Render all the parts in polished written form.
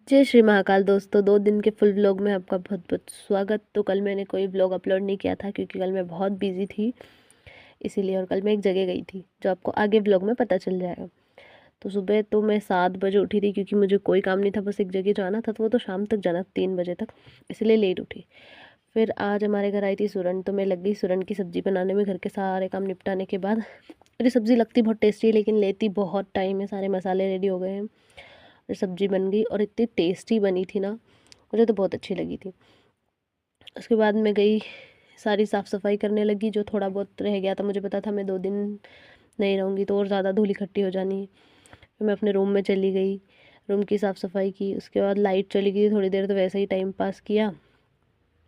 जय श्री महाकाल दोस्तों, 2 दिन के फुल व्लॉग में आपका बहुत बहुत स्वागत। तो कल मैंने कोई व्लॉग अपलोड नहीं किया था क्योंकि कल मैं बहुत बिजी थी इसीलिए। और कल मैं एक जगह गई थी जो आपको आगे व्लॉग में पता चल जाएगा। तो सुबह तो मैं 7 बजे उठी थी क्योंकि मुझे कोई काम नहीं था, बस एक जगह जाना था, तो वो तो शाम तक जाना 3 बजे तक, इसलिए लेट उठी। फिर आज हमारे घर आई थी सुरन, तो मैं लग गई सुरन की सब्ज़ी बनाने में। घर के सारे काम निपटाने के बाद मेरी सब्ज़ी लगती बहुत टेस्टी है लेकिन लेती बहुत टाइम है। सारे मसाले रेडी हो गए हैं और सब्ज़ी बन गई और इतनी टेस्टी बनी थी ना, मुझे तो बहुत अच्छी लगी थी। उसके बाद मैं गई, सारी साफ़ सफाई करने लगी। जो थोड़ा बहुत रह गया था, मुझे पता था मैं 2 दिन नहीं रहूँगी तो और ज़्यादा धूल इकट्ठी हो जानी है। फिर मैं अपने रूम में चली गई, रूम की साफ़ सफाई की। उसके बाद लाइट चली गई थोड़ी देर, तो वैसे ही टाइम पास किया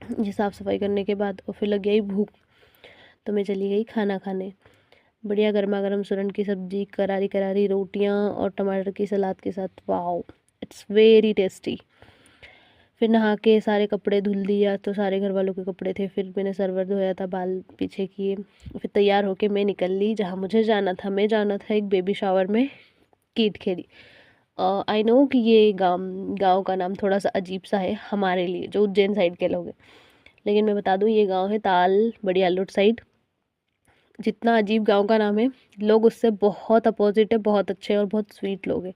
ये साफ़ सफाई करने के बाद। और फिर लग गई भूख, तो मैं चली गई खाना खाने। बढ़िया गर्मा गर्म सुरन की सब्ज़ी, करारी करारी रोटियाँ और टमाटर की सलाद के साथ। Wow, it's very tasty. फिर नहा के सारे कपड़े धुल दिया, तो सारे घर वालों के कपड़े थे। फिर मैंने सरवर धोया था, बाल पीछे किए। फिर तैयार होके मैं निकल ली जहाँ मुझे जाना था। मैं जाना था एक बेबी शावर में, कीट खेली। आई नो कि ये गांव का नाम थोड़ा सा अजीब सा है हमारे लिए जो उज्जैन साइड के लोग हैं, लेकिन मैं बता दूँ ये गांव है ताल बड़ी आलोट साइड। जितना अजीब गांव का नाम है, लोग उससे बहुत अपोजिट है, बहुत अच्छे और बहुत स्वीट लोग हैं।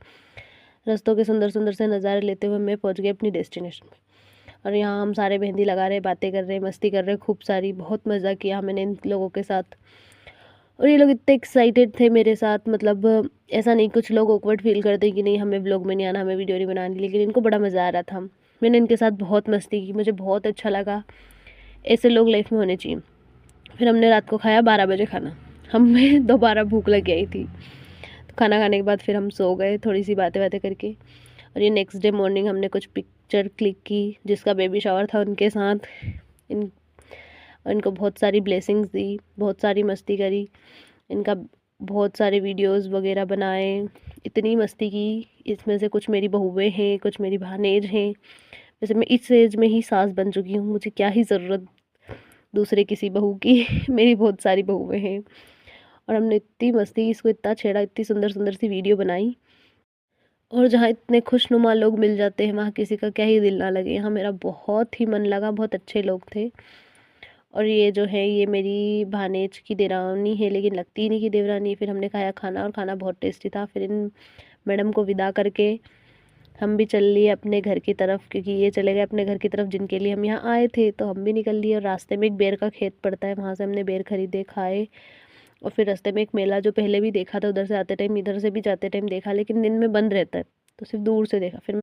रास्तों के सुंदर सुंदर से नज़ारे लेते हुए मैं पहुंच गई अपनी डेस्टिनेशन में। और यहाँ हम सारे मेहंदी लगा रहे, बातें कर रहे, मस्ती कर रहे, खूब सारी, बहुत मज़ा किया मैंने इन लोगों के साथ। और ये लोग इतने एक्साइटेड थे मेरे साथ, मतलब ऐसा नहीं कुछ लोग ऑकवर्ड फील करते कि नहीं हमें व्लॉग में नहीं आना, हमें वीडियो नहीं बनानी, लेकिन इनको बड़ा मज़ा आ रहा था। मैंने इनके साथ बहुत मस्ती की, मुझे बहुत अच्छा लगा। ऐसे लोग लाइफ में होने चाहिए। फिर हमने रात को खाया 12 बजे खाना। हमें दोबारा भूख लग गई थी, तो खाना खाने के बाद फिर हम सो गए थोड़ी सी बातें बातें करके। और ये नेक्स्ट डे मॉर्निंग हमने कुछ पिक्चर क्लिक की, जिसका बेबी शावर था उनके साथ। इन इनको बहुत सारी ब्लेसिंग्स दी, बहुत सारी मस्ती करी, इनका बहुत सारे वीडियोस वगैरह बनाए, इतनी मस्ती की। इसमें से कुछ मेरी बहुएँ हैं, कुछ मेरी भानेज हैं। वैसे मैं इस एज में ही सास बन चुकी हूँ, मुझे क्या ही ज़रूरत दूसरे किसी बहू की मेरी बहुत सारी बहुएँ हैं। और हमने इतनी मस्ती, इसको इतना छेड़ा, इतनी सुंदर सुंदर सी वीडियो बनाई। और जहाँ इतने खुशनुमा लोग मिल जाते हैं वहाँ किसी का क्या ही दिल ना लगे। यहाँ मेरा बहुत ही मन लगा, बहुत अच्छे लोग थे। और ये जो है ये मेरी भानेज की देरानी है, लेकिन लगती ही नहीं कि देवरानी है। फिर हमने खाया खाना और खाना बहुत टेस्टी था। फिर इन मैडम को विदा करके हम भी चल लिए अपने घर की तरफ, क्योंकि ये चले गए अपने घर की तरफ जिनके लिए हम यहाँ आए थे। तो हम भी निकल लिए और रास्ते में एक बेर का खेत पड़ता है, वहाँ से हमने बेर खरीदे, खाए। और फिर रास्ते में एक मेला जो पहले भी देखा था, उधर से आते टाइम, इधर से भी जाते टाइम देखा, लेकिन दिन में बंद रहता है तो सिर्फ दूर से देखा। फिर